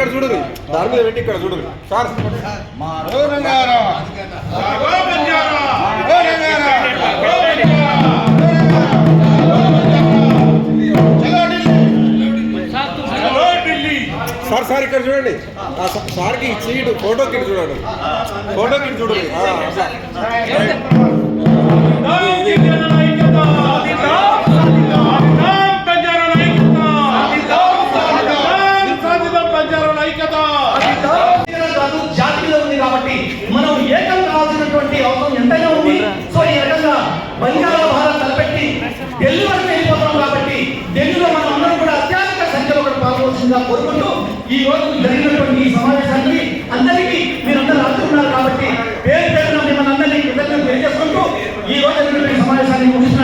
ఇక్కడ చూడరు, దాని మీద పెట్టి ఇక్కడ చూడరు సార్. సార్ సార్ ఇక్కడ చూడండి, సార్కి ఇచ్చి ఫోటోకి చూడండి, ఫోటోకి చూడండి. జాతిలో ఉంది కాబట్టి మనం ఏకం కావాల్సినటువంటి అవసరం ఎంతైనా ఉంది. సో ఈ రకంగా బంజారా భారత్ తలపెట్టి ఢిల్లీ వరకు వెళ్ళిపోతాం కాబట్టి ఢిల్లీలో మనం అందరం కూడా అత్యధిక సంఖ్యలో కూడా పాల్గొవలసిందిగా కోరుకుంటూ ఈ రోజు జరిగినటువంటి ఈ సమావేశానికి అందరికీ మీరందరూ రాస్తున్నారు కాబట్టి పేరు పేరున మిమ్మల్ని అందరినీ కృతజ్ఞతలు తెలియజేసుకుంటూ ఈ రోజు జరిగినటువంటి సమావేశాన్ని ముగిస్తున్నారు.